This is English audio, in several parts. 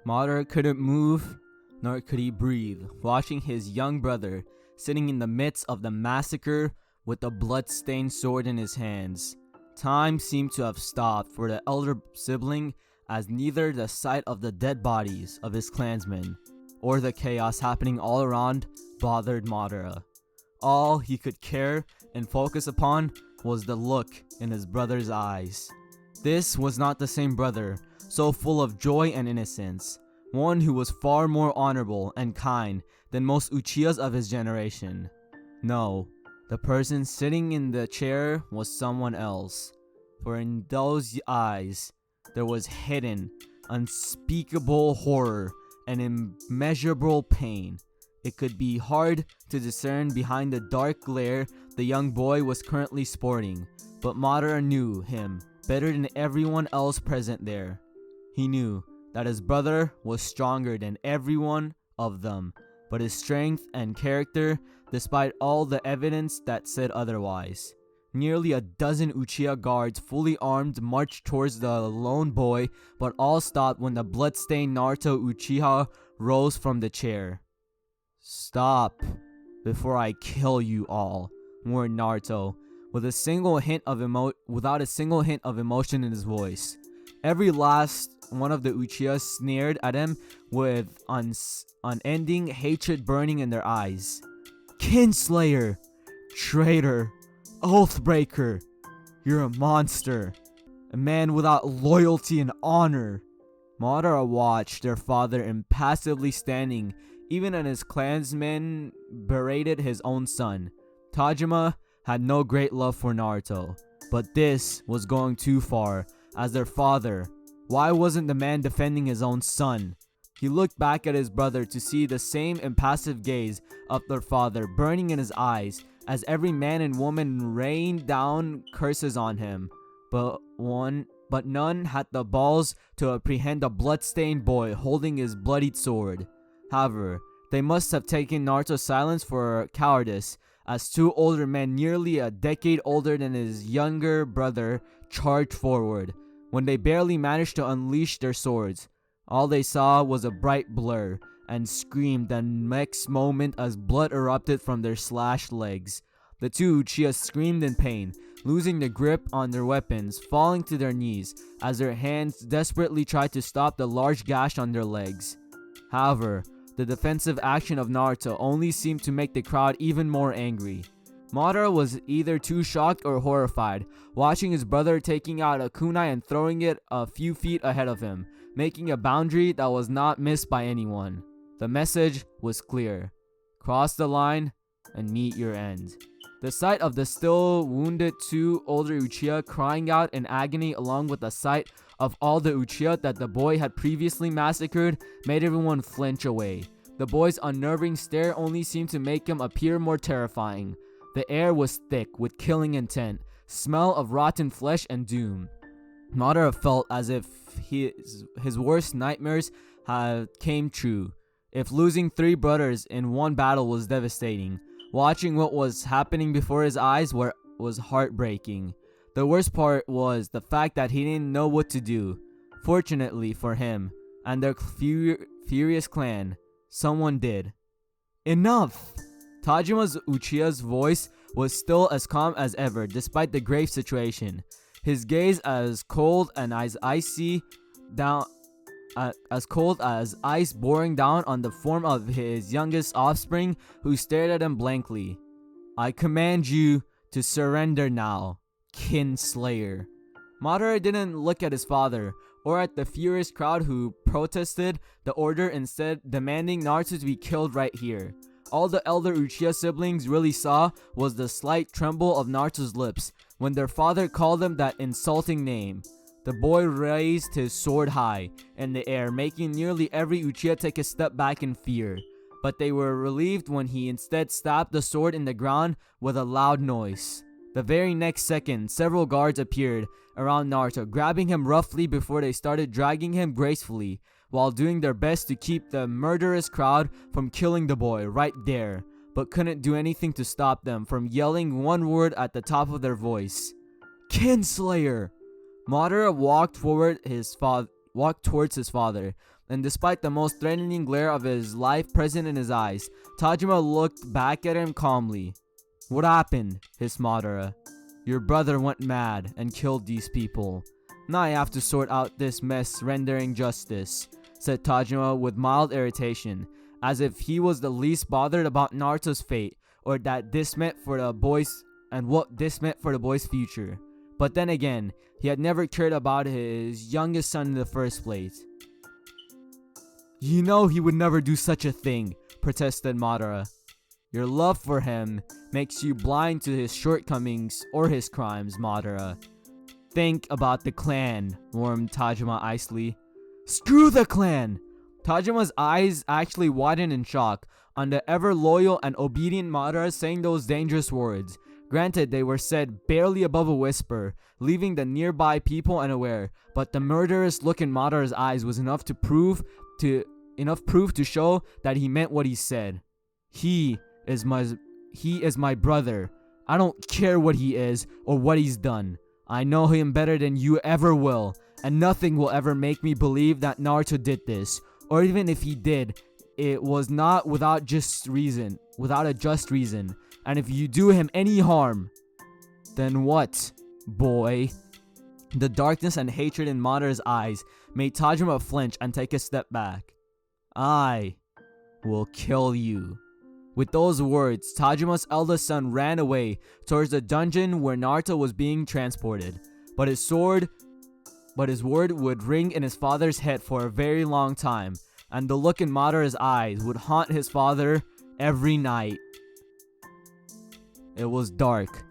Madara couldn't move, nor could he breathe, watching his young brother sitting in the midst of the massacre with a blood-stained sword in his hands. Time seemed to have stopped for the elder sibling, as neither the sight of the dead bodies of his clansmen or the chaos happening all around bothered Madara. All he could care and focus upon was the look in his brother's eyes. This was not the same brother, so full of joy and innocence, one who was far more honorable and kind than most Uchihas of his generation. No, the person sitting in the chair was someone else, for in those eyes there was hidden, unspeakable horror and immeasurable pain. It could be hard to discern behind the dark glare the young boy was currently sporting, but Madara knew him better than everyone else present there. He knew that his brother was stronger than every one of them, but his strength and character, despite all the evidence that said otherwise. Nearly a dozen Uchiha guards fully armed marched towards the lone boy, but all stopped when the bloodstained Naruto Uchiha rose from the chair. "Stop before I kill you all," warned Naruto, without a single hint of emotion in his voice. Every last one of the Uchihas sneered at him with unending hatred burning in their eyes. "Kinslayer! Traitor! Oathbreaker! You're a monster! A man without loyalty and honor!" Madara watched their father impassively standing, even as his clansmen berated his own son. Tajima had no great love for Naruto, but this was going too far. As their father, why wasn't the man defending his own son? He looked back at his brother to see the same impassive gaze of their father burning in his eyes as every man and woman rained down curses on him. But none had the balls to apprehend a bloodstained boy holding his bloodied sword. However, they must have taken Naruto's silence for cowardice, as two older men nearly a decade older than his younger brother charged forward. When they barely managed to unleash their swords, all they saw was a bright blur, and screamed the next moment as blood erupted from their slashed legs. The two Uchihas screamed in pain, losing the grip on their weapons, falling to their knees as their hands desperately tried to stop the large gash on their legs. However, the defensive action of Naruto only seemed to make the crowd even more angry. Madara was either too shocked or horrified, watching his brother taking out a kunai and throwing it a few feet ahead of him, making a boundary that was not missed by anyone. The message was clear: cross the line and meet your end. The sight of the still wounded two older Uchiha crying out in agony, along with the sight of all the Uchiha that the boy had previously massacred, made everyone flinch away. The boy's unnerving stare only seemed to make him appear more terrifying. The air was thick with killing intent, smell of rotten flesh and doom. Madara felt as if his worst nightmares had came true. If losing three brothers in one battle was devastating, watching what was happening before his eyes was heartbreaking. The worst part was the fact that he didn't know what to do. Fortunately for him and their furious clan, someone did. "Enough!" Tajima's Uchiha's voice was still as calm as ever despite the grave situation. His gaze as cold as ice boring down on the form of his youngest offspring, who stared at him blankly. "I command you to surrender now, Kinslayer." Madara didn't look at his father or at the furious crowd who protested the order, instead demanding Naruto to be killed right here. All the elder Uchiha siblings really saw was the slight tremble of Naruto's lips when their father called him that insulting name. The boy raised his sword high in the air, making nearly every Uchiha take a step back in fear. But they were relieved when he instead stabbed the sword in the ground with a loud noise. The very next second, several guards appeared around Naruto, grabbing him roughly before they started dragging him gracefully, while doing their best to keep the murderous crowd from killing the boy right there, but couldn't do anything to stop them from yelling one word at the top of their voice: "Kinslayer!" Madara walked towards his father, and despite the most threatening glare of his life present in his eyes, Tajima looked back at him calmly. "What happened?" hissed Madara. "Your brother went mad and killed these people. Now I have to sort out this mess rendering justice," said Tajima with mild irritation, as if he was the least bothered about Naruto's fate or that this meant for the boys and what this meant for the boy's future. But then again, he had never cared about his youngest son in the first place. "You know he would never do such a thing," protested Madara. "Your love for him makes you blind to his shortcomings or his crimes, Madara. Think about the clan," warned Tajima icily. "Screw the clan!" Tajima's eyes actually widened in shock on the ever loyal and obedient Madara saying those dangerous words. Granted, they were said barely above a whisper, leaving the nearby people unaware, but the murderous look in Madara's eyes was enough proof to show that he meant what he said. He is my brother. I don't care what he is or what he's done. I know him better than you ever will, and nothing will ever make me believe that Naruto did this, or even if he did, it was not without a just reason. And if you do him any harm, then what, boy?" The darkness and hatred in Madara's eyes made Tajima flinch and take a step back. "I will kill you." With those words, Tajima's eldest son ran away towards the dungeon where Naruto was being transported. But his word would ring in his father's head for a very long time, and the look in Madara's eyes would haunt his father every night. It was dark.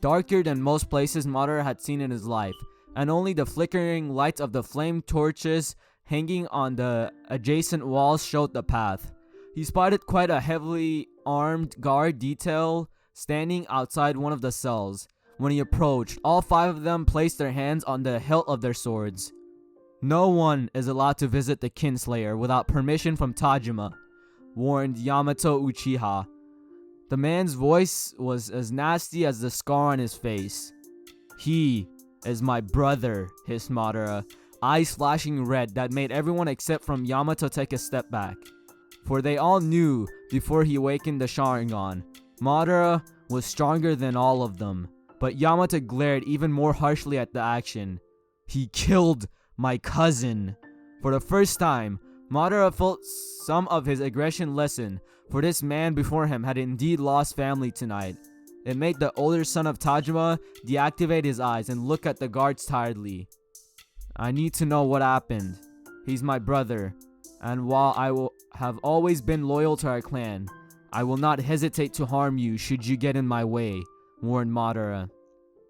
Darker than most places Madara had seen in his life, and only the flickering lights of the flame torches hanging on the adjacent walls showed the path. He spotted quite a heavily armed guard detail standing outside one of the cells. When he approached, all 5 of them placed their hands on the hilt of their swords. "No one is allowed to visit the Kinslayer without permission from Tajima," warned Yamato Uchiha. The man's voice was as nasty as the scar on his face. "He is my brother," hissed Madara, eyes flashing red that made everyone except from Yamato take a step back. For they all knew before he awakened the Sharingan, Madara was stronger than all of them. But Yamato glared even more harshly at the action. "He killed my cousin." For the first time, Madara felt some of his aggression lessen, for this man before him had indeed lost family tonight. It made the older son of Tajima deactivate his eyes and look at the guards tiredly. "I need to know what happened. He's my brother, and while I have always been loyal to our clan, I will not hesitate to harm you should you get in my way," warned Madara.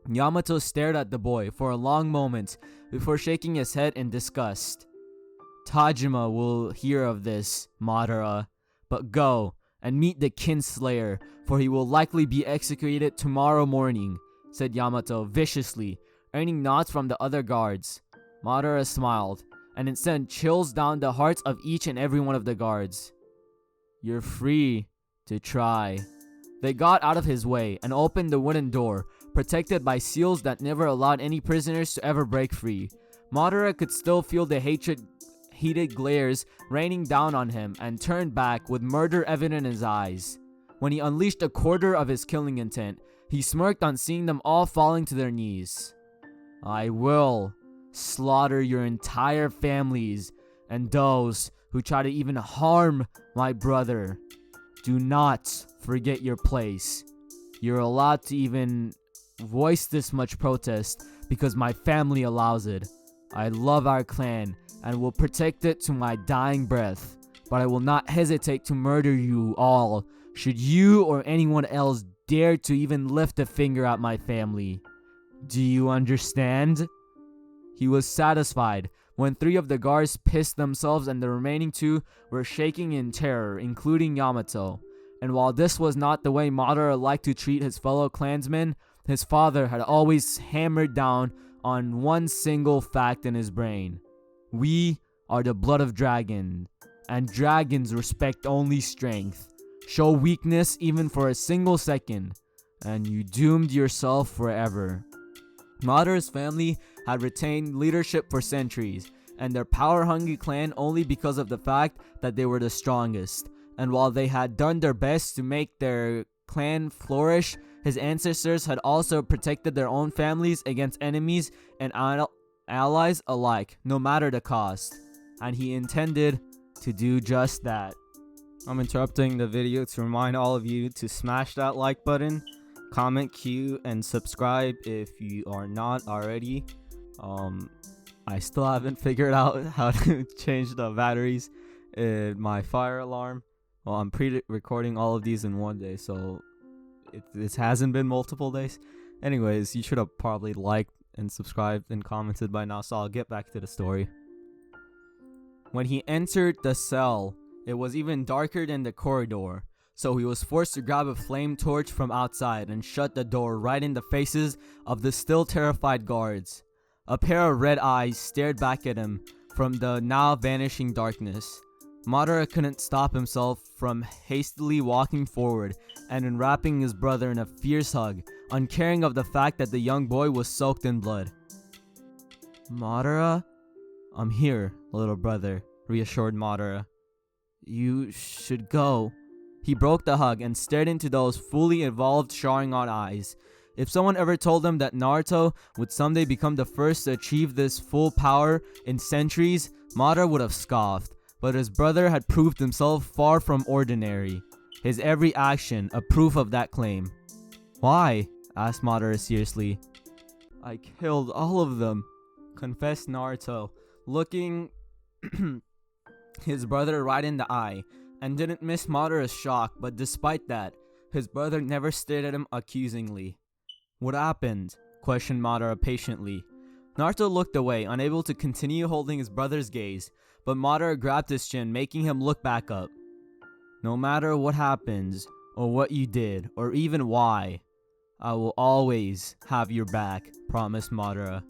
Yamato stared at the boy for a long moment before shaking his head in disgust. "Tajima will hear of this, Madara, but go and meet the Kinslayer, for he will likely be executed tomorrow morning," said Yamato viciously, earning nods from the other guards. Madara smiled, and it sent chills down the hearts of each and every one of the guards. "You're free to try." They got out of his way and opened the wooden door, protected by seals that never allowed any prisoners to ever break free. Madara could still feel the heated glares raining down on him and turned back with murder evident in his eyes. When he unleashed a quarter of his killing intent, he smirked on seeing them all falling to their knees. "I will slaughter your entire families and those who try to even harm my brother. Do not forget your place. You're allowed to even voice this much protest because my family allows it. I love our clan and will protect it to my dying breath, but I will not hesitate to murder you all should you or anyone else dare to even lift a finger at my family. Do you understand?" He was satisfied when 3 of the guards pissed themselves and the remaining 2 were shaking in terror, including Yamato. And while this was not the way Madara liked to treat his fellow clansmen, his father had always hammered down on one single fact in his brain. We are the blood of dragon, and dragons respect only strength. Show weakness even for a single second, and you doomed yourself forever. Madara's family had retained leadership for centuries, and their power-hungry clan only because of the fact that they were the strongest. And while they had done their best to make their clan flourish, his ancestors had also protected their own families against enemies and allies alike, no matter the cost. And he intended to do just that. I'm interrupting the video to remind all of you to smash that like button, comment, queue, and subscribe if you are not already. I still haven't figured out how to change the batteries in my fire alarm. Well, I'm pre-recording all of these in one day, so this hasn't been multiple days. Anyways, you should have probably liked and subscribed and commented by now, so I'll get back to the story. When he entered the cell, it was even darker than the corridor, so he was forced to grab a flame torch from outside and shut the door right in the faces of the still terrified guards. A pair of red eyes stared back at him from the now vanishing darkness. Madara couldn't stop himself from hastily walking forward and enwrapping his brother in a fierce hug, uncaring of the fact that the young boy was soaked in blood. "Madara? I'm here, little brother," reassured Madara. "You should go." He broke the hug and stared into those fully evolved Sharingan eyes. If someone ever told him that Naruto would someday become the first to achieve this full power in centuries, Madara would have scoffed. But his brother had proved himself far from ordinary. His every action a proof of that claim. "Why?" asked Madara seriously. "I killed all of them," confessed Naruto, looking his brother right in the eye, and didn't miss Madara's shock, but despite that, his brother never stared at him accusingly. "What happened?" questioned Madara patiently. Naruto looked away, unable to continue holding his brother's gaze, but Madara grabbed his chin, making him look back up. "No matter what happens, or what you did, or even why, I will always have your back," promised Madara.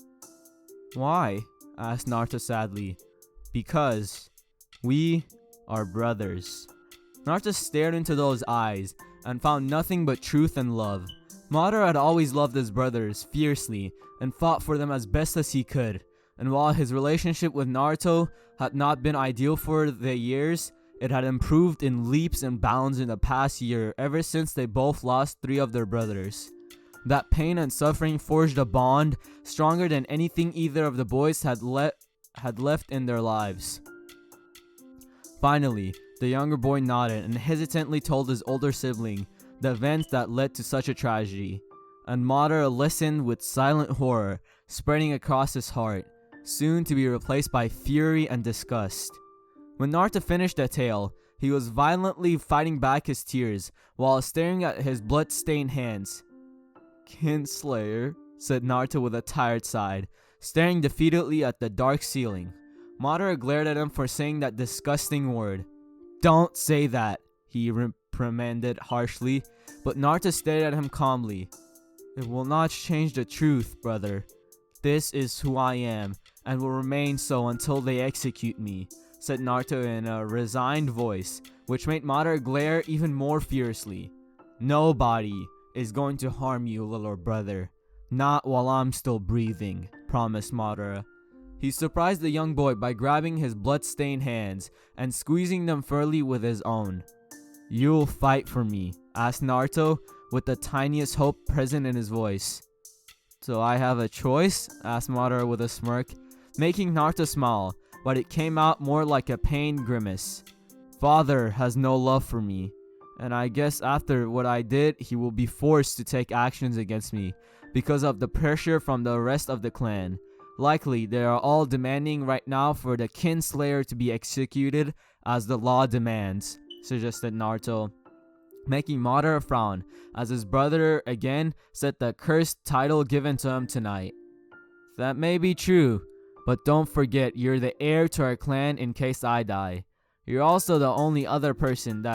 "Why?" asked Naruto sadly. "Because we are brothers." Naruto stared into those eyes and found nothing but truth and love. Madara had always loved his brothers fiercely and fought for them as best as he could. And while his relationship with Naruto had not been ideal for the years, it had improved in leaps and bounds in the past year ever since they both lost 3 of their brothers. That pain and suffering forged a bond stronger than anything either of the boys had left in their lives. Finally, the younger boy nodded and hesitantly told his older sibling the events that led to such a tragedy, and Madara listened with silent horror spreading across his heart, soon to be replaced by fury and disgust. When Naruto finished the tale, he was violently fighting back his tears while staring at his blood-stained hands. "Kinslayer," said Naruto with a tired sigh, staring defeatedly at the dark ceiling. Madara glared at him for saying that disgusting word. "Don't say that," he reprimanded harshly, but Naruto stared at him calmly. "It will not change the truth, brother. This is who I am, and will remain so until they execute me," said Naruto in a resigned voice, which made Madara glare even more fiercely. "Nobody is going to harm you, little brother. Not while I'm still breathing," promised Madara. He surprised the young boy by grabbing his blood-stained hands and squeezing them firmly with his own. "You'll fight for me?" asked Naruto, with the tiniest hope present in his voice. "So I have a choice?" asked Madara with a smirk, making Naruto smile, but it came out more like a pained grimace. "Father has no love for me, and I guess after what I did, he will be forced to take actions against me because of the pressure from the rest of the clan. Likely, they are all demanding right now for the Kinslayer to be executed as the law demands," suggested Naruto, making Madara frown as his brother again said the cursed title given to him tonight. "That may be true, but don't forget you're the heir to our clan in case I die. You're also the only other person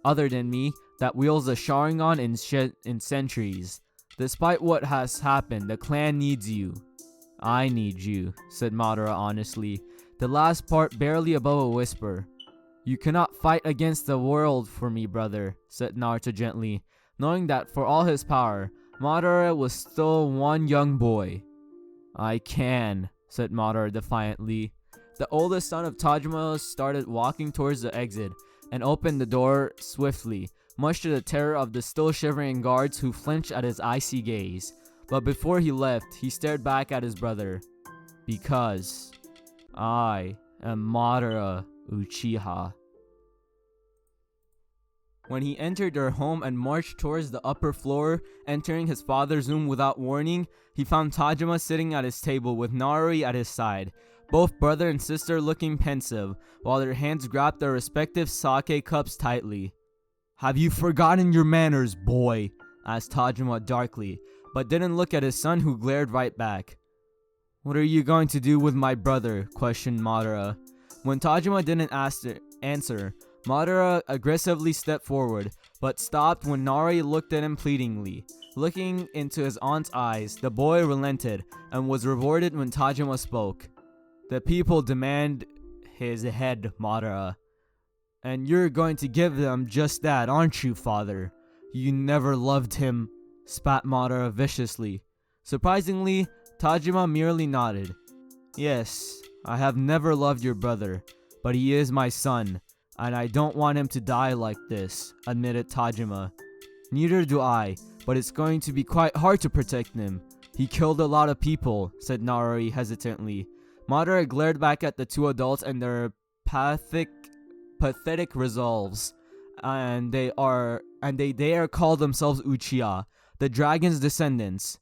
other than me, that wields a Sharingan in centuries. Despite what has happened, the clan needs you." "I need you," said Madara honestly, the last part barely above a whisper. "You cannot fight against the world for me, brother," said Naruto gently, knowing that for all his power, Madara was still one young boy. "I can," said Madara defiantly. The oldest son of Tajima started walking towards the exit and opened the door swiftly, much to the terror of the still shivering guards who flinched at his icy gaze. But before he left, he stared back at his brother. Because I am Madara Uchiha. When he entered their home and marched towards the upper floor, entering his father's room without warning, he found Tajima sitting at his table with Narui at his side, both brother and sister looking pensive, while their hands grabbed their respective sake cups tightly. "Have you forgotten your manners, boy?" asked Tajima darkly, but didn't look at his son, who glared right back. "What are you going to do with my brother?" questioned Madara. When Tajima didn't answer, Madara aggressively stepped forward, but stopped when Nari looked at him pleadingly. Looking into his aunt's eyes, the boy relented and was rewarded when Tajima spoke. "The people demand his head, Madara. And you're going to give them just that, aren't you, father? You never loved him," spat Madara viciously. Surprisingly, Tajima merely nodded. "Yes, I have never loved your brother, but he is my son, and I don't want him to die like this," admitted Tajima. "Neither do I, but it's going to be quite hard to protect him. He killed a lot of people," said Narui hesitantly. Madara glared back at the two adults and their pathetic resolves, and they dare call themselves Uchiha, the dragon's descendants.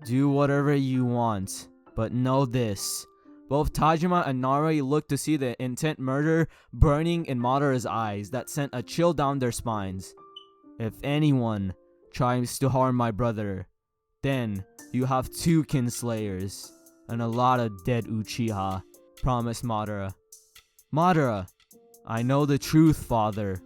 "Do whatever you want, but know this." Both Tajima and Narui looked to see the intent murder burning in Madara's eyes that sent a chill down their spines. "If anyone tries to harm my brother, then you have 2 kinslayers and a lot of dead Uchiha," promised Madara. "Madara, I know the truth, father."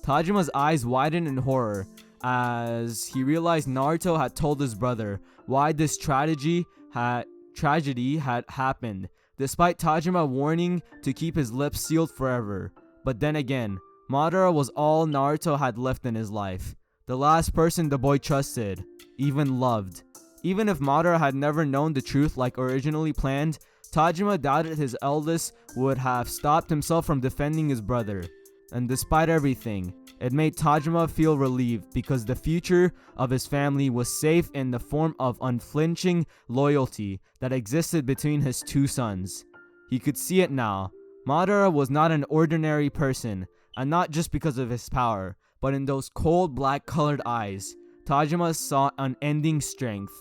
Tajima's eyes widened in horror as he realized Naruto had told his brother why this tragedy had happened, despite Tajima warning to keep his lips sealed forever. But then again, Madara was all Naruto had left in his life, the last person the boy trusted, even loved. Even if Madara had never known the truth like originally planned, Tajima doubted his eldest would have stopped himself from defending his brother. And despite everything, it made Tajima feel relieved because the future of his family was safe in the form of unflinching loyalty that existed between his 2 sons. He could see it now. Madara was not an ordinary person, and not just because of his power, but in those cold black colored eyes, Tajima saw unending strength.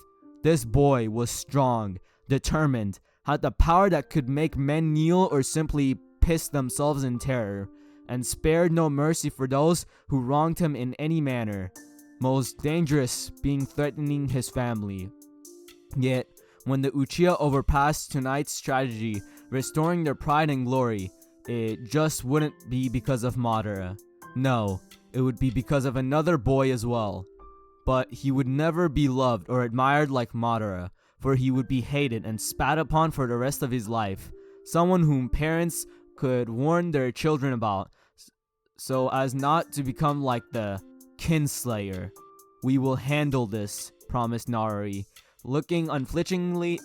This boy was strong, determined, had the power that could make men kneel or simply piss themselves in terror, and spared no mercy for those who wronged him in any manner, most dangerous being threatening his family. Yet, when the Uchiha overpassed tonight's tragedy, restoring their pride and glory, it just wouldn't be because of Madara. No, it would be because of another boy as well. But he would never be loved or admired like Madara, for he would be hated and spat upon for the rest of his life. Someone whom parents could warn their children about, so as not to become like the kinslayer. "We will handle this," promised Narui, looking unflinchingly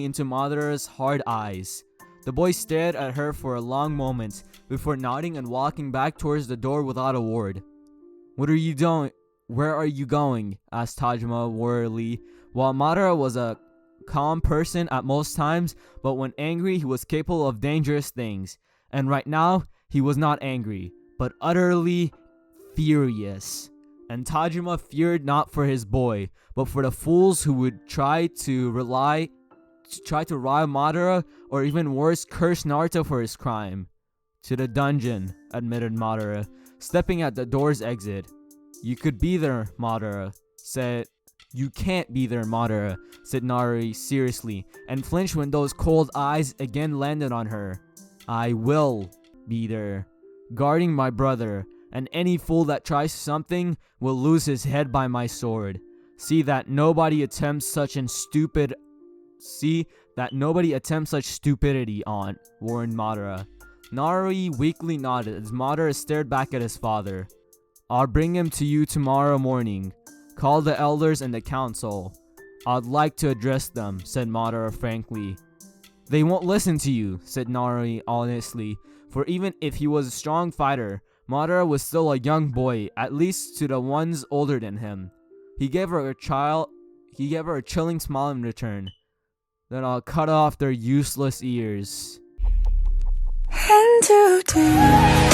into Madara's hard eyes. The boy stared at her for a long moment before nodding and walking back towards the door without a word. "What are you doing? Where are you going?" asked Tajima worriedly. While Madara was a calm person at most times, but when angry he was capable of dangerous things. And right now, he was not angry, but utterly furious. And Tajima feared not for his boy, but for the fools who would try to rile Madara, or even worse, curse Naruto for his crime. "To the dungeon," admitted Madara, stepping at the door's exit. "You could be there, Madara," said "You can't be there, Madara," said Narui seriously, and flinched when those cold eyes again landed on her. "I will be there, guarding my brother, and any fool that tries something will lose his head by my sword. See that nobody attempts such stupidity, Aunt," warned Madara. Narui weakly nodded as Madara stared back at his father. "I'll bring him to you tomorrow morning. Call the elders and the council. I'd like to address them, said Madara frankly. They won't listen to you, said Narui honestly, for even if he was a strong fighter, Madara was still a young boy, at least to the ones older than him. He gave her a chilling smile in return. Then I'll cut off their useless ears. And today